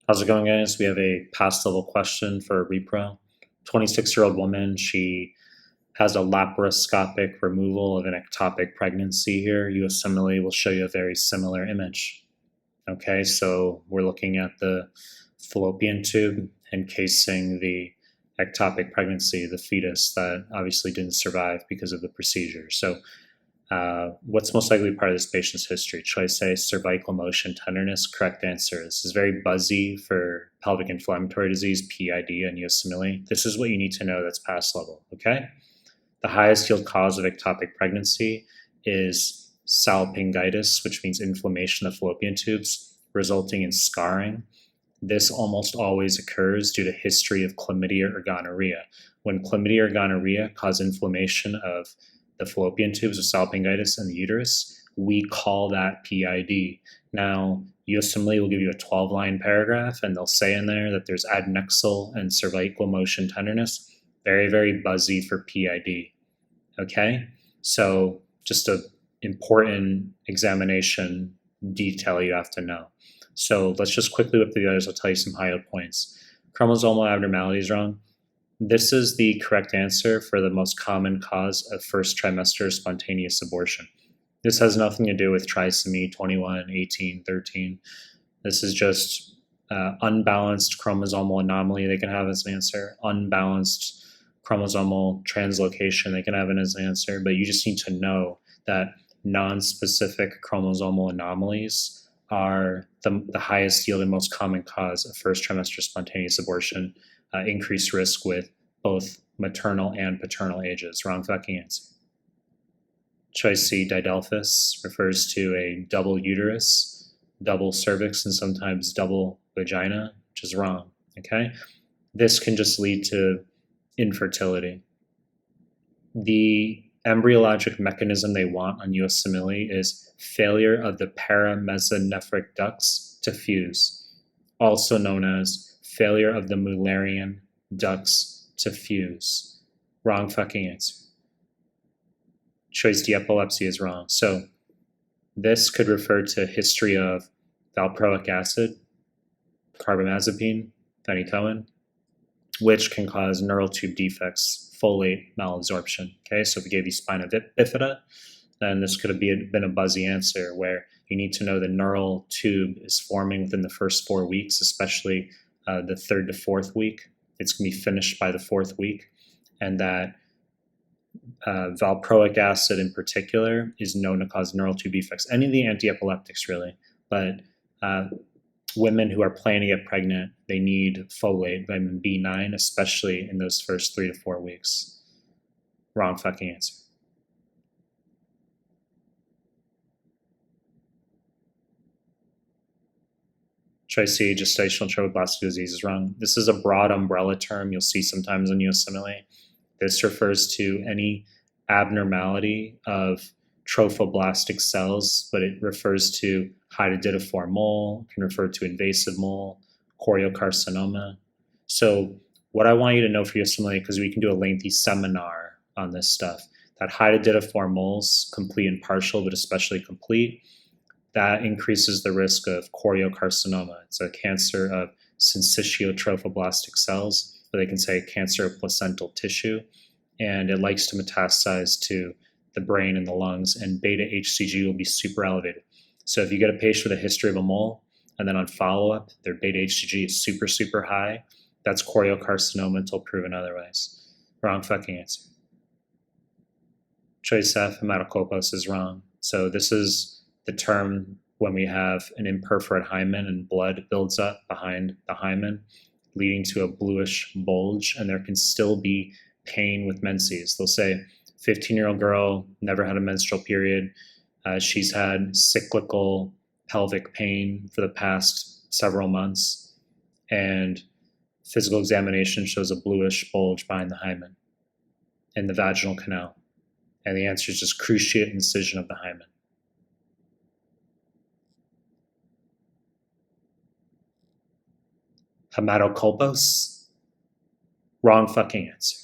How's it going, guys? We have a past level question for a repro. 26-year-old woman, she has a laparoscopic removal of an ectopic pregnancy here. USMLE will show you a very similar image. Okay, so we're looking at the fallopian tube encasing the ectopic pregnancy, the fetus that obviously didn't survive because of the procedure. So what's most likely part of this patient's history? Choice A, cervical motion tenderness. Correct answer. This is very buzzy for pelvic inflammatory disease, PID, and USMLE. This is what you need to know that's past level, okay? The highest yield cause of ectopic pregnancy is salpingitis, which means inflammation of fallopian tubes, resulting in scarring. This almost always occurs due to history of chlamydia or gonorrhea. When chlamydia or gonorrhea cause inflammation of the fallopian tubes of salpingitis and the uterus, we call that PID. Now, USMLE will give you a 12-line paragraph, and they'll say in there that there's adnexal and cervical motion tenderness. Very, very buzzy for PID. Okay? So just an important examination detail you have to know. So let's just quickly whip through the others. I'll tell you some high points. Chromosomal abnormalities wrong. This is the correct answer for the most common cause of first trimester spontaneous abortion. This has nothing to do with trisomy 21, 18, 13. This is just unbalanced chromosomal anomaly they can have as an answer, unbalanced chromosomal translocation they can have as an answer, but you just need to know that non-specific chromosomal anomalies are the highest yield and most common cause of first trimester spontaneous abortion. Increased risk with both maternal and paternal ages. Wrong fucking answer. Choice C, didelphys, refers to a double uterus, double cervix, and sometimes double vagina, which is wrong, okay? This can just lead to infertility. The embryologic mechanism they want on USMLE is failure of the paramesonephric ducts to fuse, also known as failure of the Mullerian ducts to fuse. Wrong fucking answer. Choice D, epilepsy is wrong. So this could refer to history of valproic acid, carbamazepine, phenytoin, which can cause neural tube defects, folate malabsorption. Okay, so if we gave you spina bifida, then this could have been a buzzy answer where you need to know the neural tube is forming within the first 4 weeks, especially the 3rd to 4th week. It's going to be finished by the 4th week, and that valproic acid in particular is known to cause neural tube defects. Any of the anti-epileptics really, but women who are planning to get pregnant, they need folate, vitamin B9, especially in those first 3 to 4 weeks. Wrong fucking answer. Choice C, gestational trophoblastic disease is wrong. This is a broad umbrella term you'll see sometimes in USMLE. This refers to any abnormality of trophoblastic cells, but it refers to hydatidiform mole, can refer to invasive mole, choriocarcinoma. So what I want you to know for USMLE, because we can do a lengthy seminar on this stuff, that hydatidiform moles, complete and partial, but especially complete, that increases the risk of choriocarcinoma. It's a cancer of syncytial trophoblastic cells, or they can say cancer of placental tissue, and it likes to metastasize to the brain and the lungs, and beta HCG will be super elevated. So if you get a patient with a history of a mole, and then on follow-up, their beta HCG is super, super high, that's choriocarcinoma until proven otherwise. Wrong fucking answer. Choice F, hematocolpos, is wrong. So this is the term when we have an imperforate hymen and blood builds up behind the hymen, leading to a bluish bulge, and there can still be pain with menses. They'll say, 15-year-old girl, never had a menstrual period. She's had cyclical pelvic pain for the past several months, and physical examination shows a bluish bulge behind the hymen in the vaginal canal. And the answer is just cruciate incision of the hymen. Hematocolpos? Wrong fucking answer.